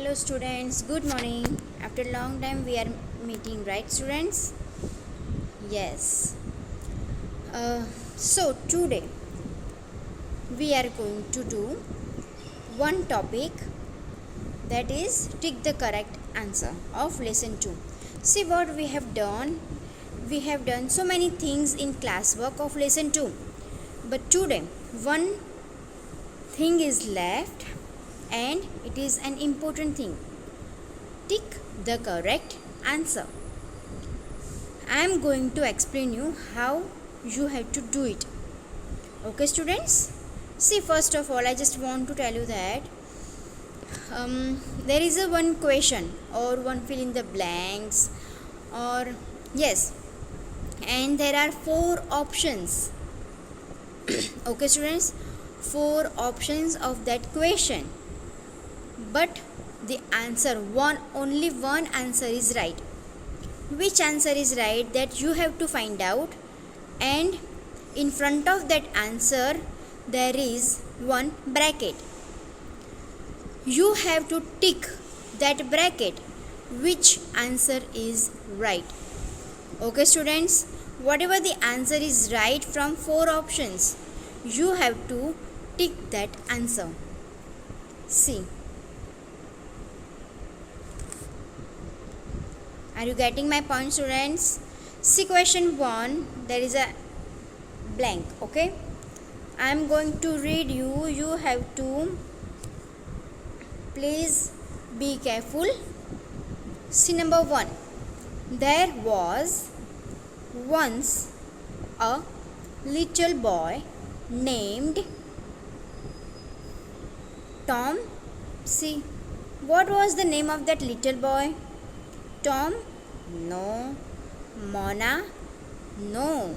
Hello students, good morning. After a long time we are meeting, right students? Yes. So today we are going to do one topic, that is tick the correct answer of lesson 2. See what we have done. We have done so many things in classwork of lesson 2. But today one thing is left, and it is an important thing. Tick the correct answer. I am going to explain you how you have to do it. Okay students? See, first of all I just want to tell you that there is a one question or one fill in the blanks, or yes, and there are 4 options. Okay students, 4 options of that question, but the answer only one answer is right. Which answer is right, that you have to find out, and in front of that answer there is one bracket. You have to tick that bracket which answer is right. Okay students, whatever the answer is right from 4 options, you have to tick that answer. See, are you getting my point students? See, question 1, there is a blank. Okay, I am going to read you. You have to please be careful. See, number 1, there was once a little boy named Tom. See, what was the name of that little boy? Tom? No. Mona? No.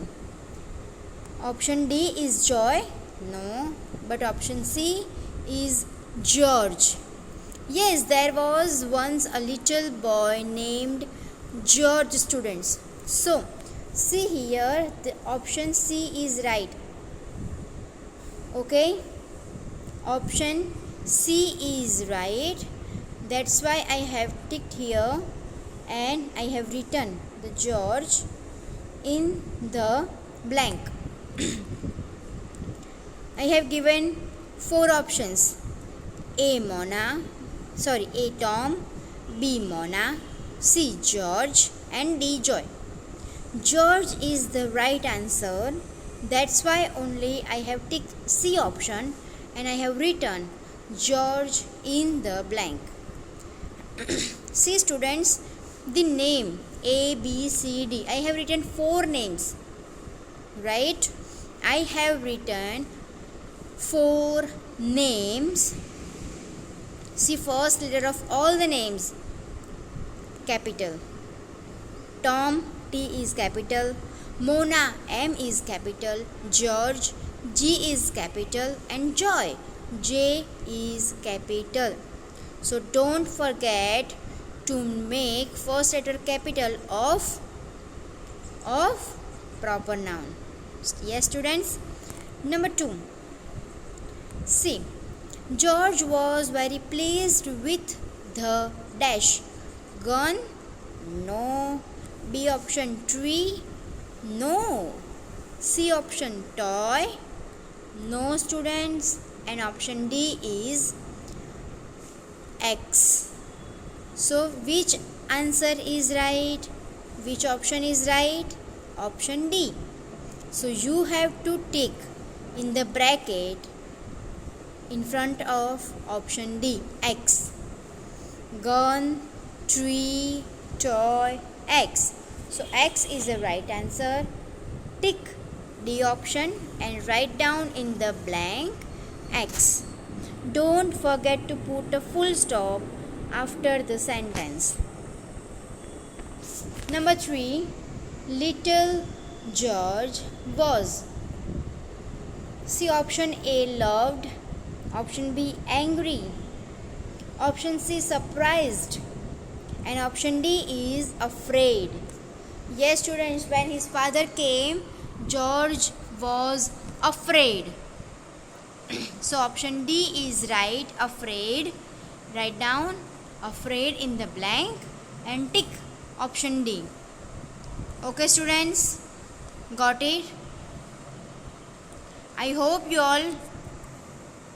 Option D is Joy? No. But option C is George. Yes, there was once a little boy named George, students. So, see here, the option C is right. Okay? Option C is right. That's why I have ticked here, and I have written the George in the blank. I have given 4 options: A Tom, B Mona, C George, and D Joy. George is the right answer. That's why only I have ticked C option, and I have written George in the blank. See students, the name A, B, C, D, I have written 4 names, right? I have written 4 names. See, first letter of all the names, capital. Tom, T is capital. Mona, M is capital. George, G is capital. And Joy, J is capital. So don't forget to make first letter capital of proper noun. Yes students. Number 2, see, George was very pleased with the dash. Gun? No. B option, tree? No. C option, toy? No students. And option D is X. So which answer is right? Which option is right? Option D. So you have to tick in the bracket in front of option D, X. Gun, tree, toy, X. So X is the right answer. Tick D option and write down in the blank X. Don't forget to put a full stop after the sentence. Number 3, little George was. See, option A loved, option B angry, option C surprised, and option D is afraid. Yes students, when his father came, George was afraid. So option D is right, afraid. Write down. afraid in the blank and tick option D. Okay students, got it? I hope you all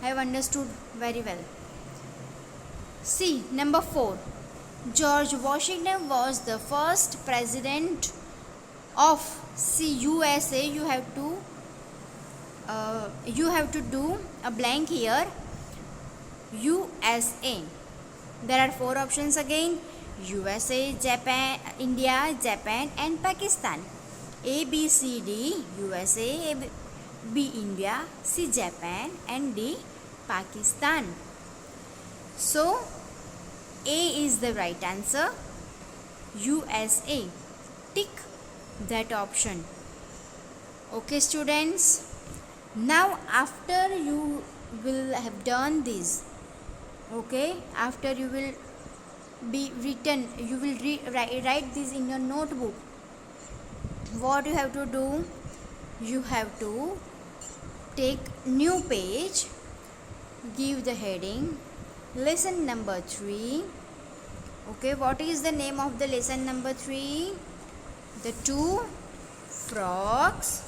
have understood very well. See, number 4. George Washington was the first president of USA. You have to do a blank here. USA. There are 4 options again: USA, Japan, India, Japan, and Pakistan. A, B, C, D. USA, B, India, C, Japan, and D, Pakistan. So A is the right answer. USA. Tick that option. Okay students. Now after you will have done this, okay, after you will be written, you will write this in your notebook. What you have to do? You have to take new page, give the heading lesson number 3. Okay, what is the name of the lesson number 3? The two frogs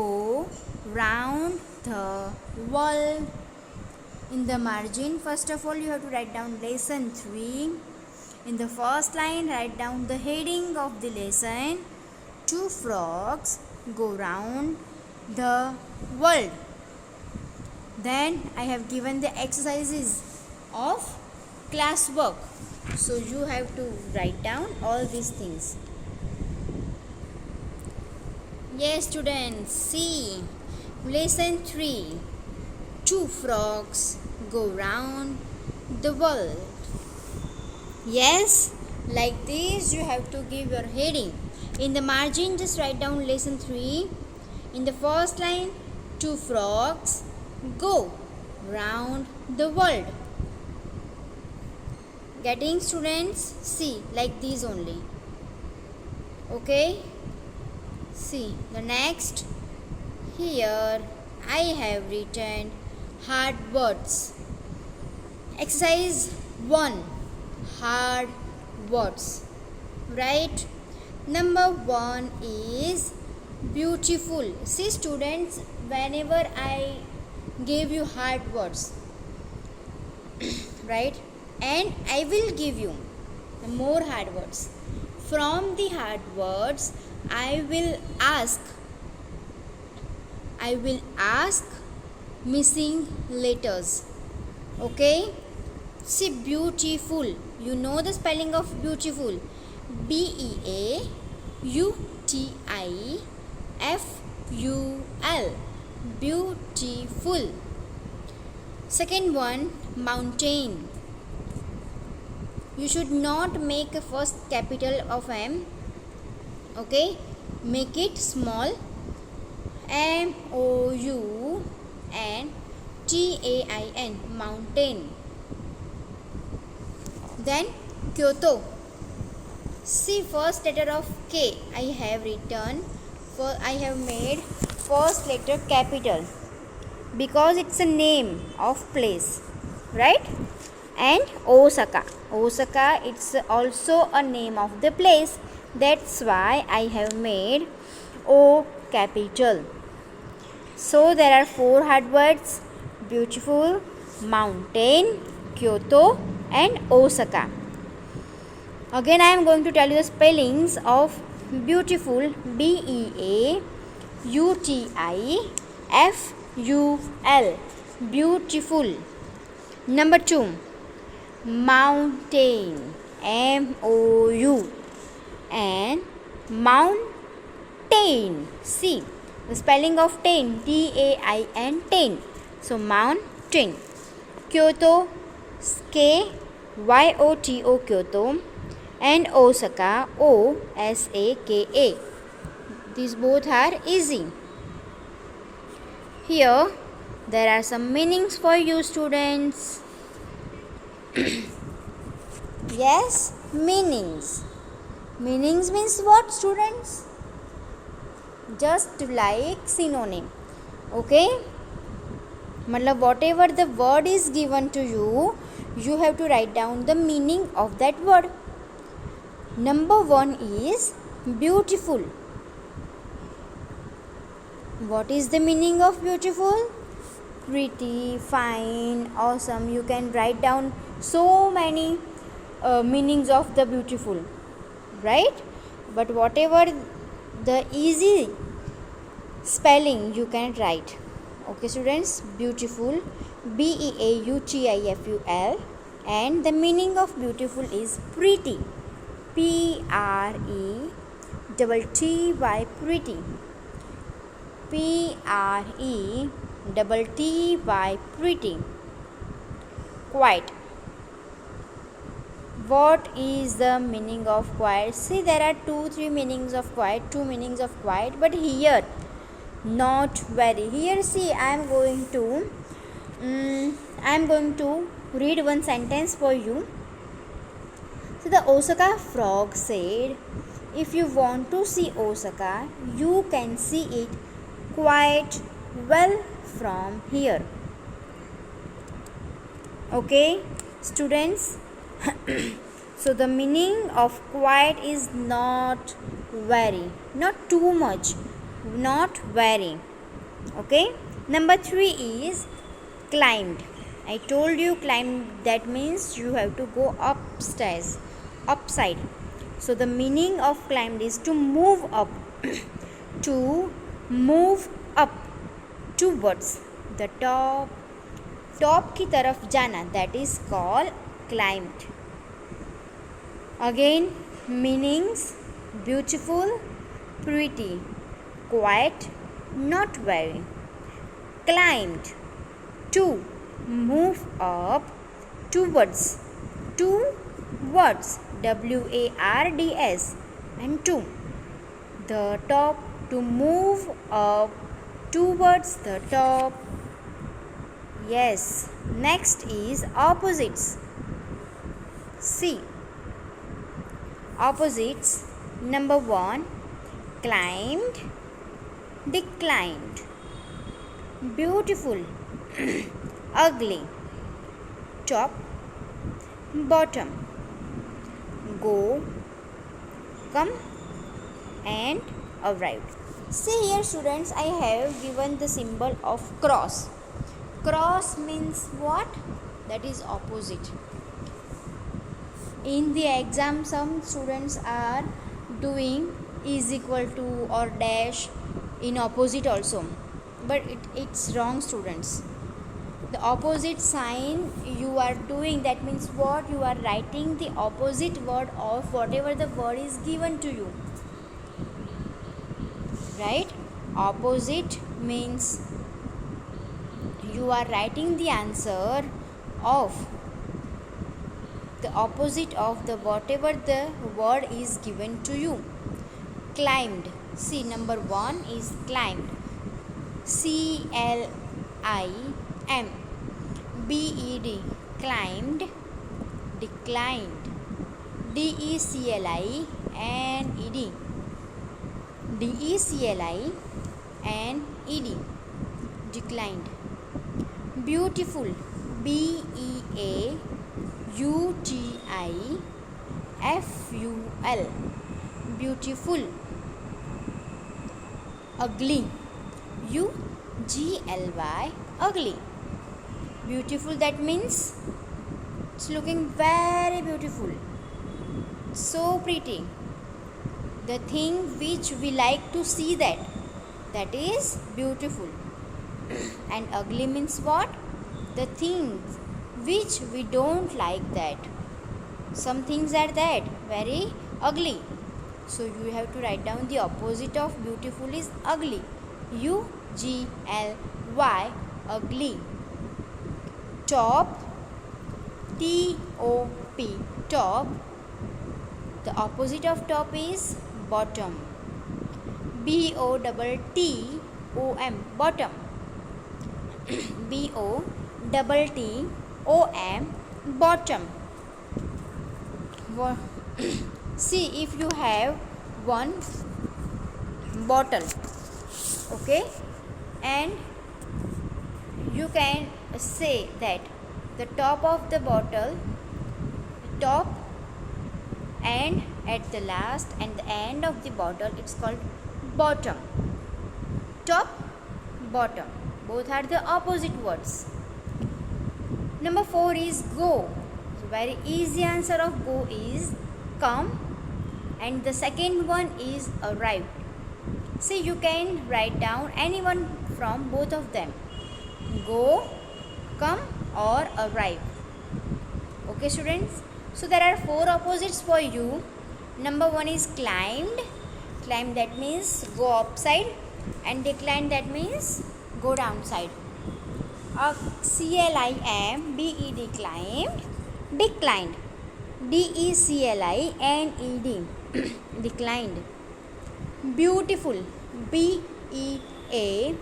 go round the world. In the margin, first of all, you have to write down lesson 3. In the first line, write down the heading of the lesson: 2 frogs go round the world. Then I have given the exercises of class work. So you have to write down all these things. Yes students, see, lesson 3. 2 frogs go round the world. Yes, like this you have to give your heading. In the margin, just write down lesson 3. In the first line, 2 frogs go round the world. Getting students? See, like these only. Okay? See, the next. Here I have written hard words. Exercise 1. Hard words. Right? Number 1 is beautiful. See students, whenever I gave you hard words, right, and I will give you more hard words. From the hard words, I will ask missing letters. Okay? See, beautiful. You know the spelling of beautiful. B-E-A-U-T-I-F-U-L. Beautiful. Second one, mountain. You should not make a first capital of M. Okay? Make it small. M-O-U-N-T-A-I-N. Mountain. Then Kyoto. See, first letter of K I have written, I have made first letter capital because it's a name of place, right? And Osaka, it's also a name of the place. That's why I have made O capital. So there are 4 hard words: beautiful, mountain, Kyoto, and Osaka. Again I am going to tell you the spellings of beautiful. B-E-A-U-T-I-F-U-L. Beautiful. Number 2, mountain. M-O-U. And mountain. See, the spelling of tain. T-A-I-N. Tain. So mountain. Kyoto. K-Y-O-T-O. Kyoto. And Osaka. O-S-A-K-A. These both are easy. Here there are some meanings for you students. Yes, meanings. Meanings means what students? just like synonym. Okay, मतलब whatever the word is given to you, you have to write down the meaning of that word. Number 1 is beautiful. What is the meaning of beautiful? Pretty, fine, awesome. You can write down so many meanings of the beautiful, right? But whatever the easy spelling you can write. Okay students, beautiful, beautiful, and the meaning of beautiful is pretty, pretty, pretty, pretty. Quiet. What is the meaning of quiet? See, there are 2-3 meanings of quiet, 2 meanings of quiet, but here not very. Here see, I am going to read one sentence for you. So the Osaka frog said, if you want to see Osaka, you can see it quite well from here. Okay students, so the meaning of quiet is not very, not too much, not very. Okay, number 3 is climbed. I told you climb, that means you have to go upstairs, upside. So the meaning of climbed is to move up, to move up towards the top, top की तरफ जाना, that is called climbed. Again, meanings: beautiful, pretty, quiet, not very. Climbed, to move up, towards, towards, WARDS, and to the top, to move up towards the top. Yes, next is opposites. See, opposites. Number 1, climbed, declined. Beautiful, ugly. Top, bottom. Go, come, and arrived. See here students, I have given the symbol of cross. Cross means what? That is opposite. In the exam, some students are doing is equal to or dash in opposite also, but it's wrong students. The opposite sign you are doing, that means what? You are writing the opposite word of whatever the word is given to you, right? Opposite means you are writing the answer of the opposite of the whatever the word is given to you. Climbed. See, number 1 is climbed. CLIM BED, climbed, declined. DECLI and ED, DECLI and ED, declined. Beautiful, BEAUTIFUL, beautiful. Ugly, UGLY, ugly. Beautiful, that means it's looking very beautiful, so pretty. The thing which we like to see, that is beautiful. And ugly means what? The things which we don't like that. Some things are that very ugly. So you have to write down the opposite of beautiful is ugly. UGLY, ugly. Top, TOP, top. The opposite of top is bottom. BOTTOM, bottom. BOTTOM, bottom. See, if you have one bottle, Okay, and you can say that the top of the bottle, top and at the last and the end of the bottle, it's called bottom. Top, bottom, both are the opposite words. Number 4 is go. So very easy answer of go is come, and the second one is arrive. See, you can write down anyone from both of them, go, come or arrive. Okay students, so there are 4 opposites for you. Number 1 is climbed. Climb, that means go upside, and decline, that means go downside. CLIMBED, climbed. Declined, DECLINED, declined. Beautiful, BEAUTIFUL.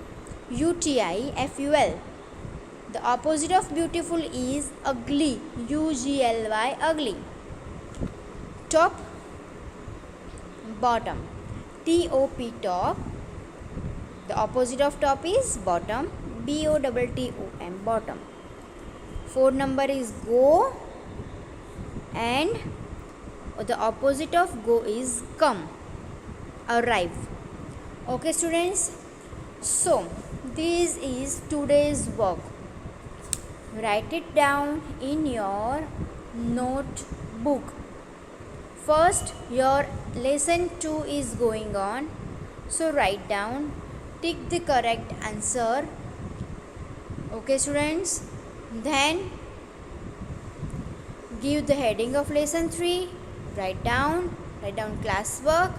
The opposite of beautiful is ugly, UGLY, ugly. Top, bottom, TOP, top. The opposite of top is bottom, BOTTOM, bottom. 4 number is go, and the opposite of go is come, arrive. Okay students, so this is today's work. Write it down in your notebook. First, your lesson 2 is going on, so write down, tick the correct answer. Okay students, then give the heading of lesson 3, write down classwork,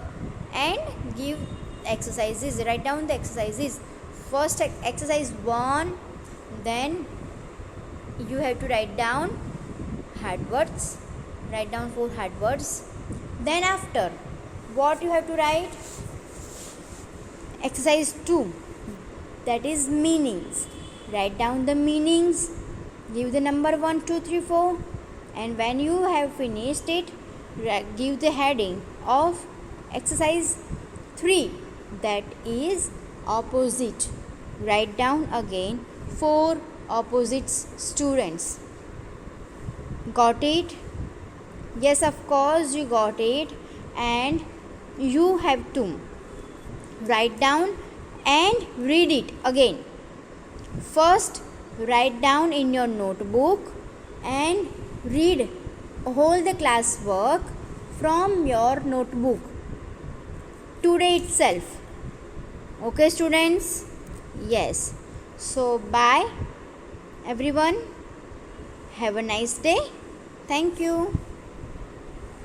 and give exercises. Write down the exercises. First exercise 1, then you have to write down hard words. Write down 4 hard words. Then after, what you have to write? Exercise 2, that is meanings. Write down the meanings, give the number 1, 2, 3, 4, and when you have finished it, give the heading of exercise 3, that is opposite. Write down again 4 opposites, students. Got it? Yes, of course you got it, and you have to write down and read it again. First, write down in your notebook and read all the classwork from your notebook today itself. Okay students? Yes. So bye everyone. Have a nice day. Thank you.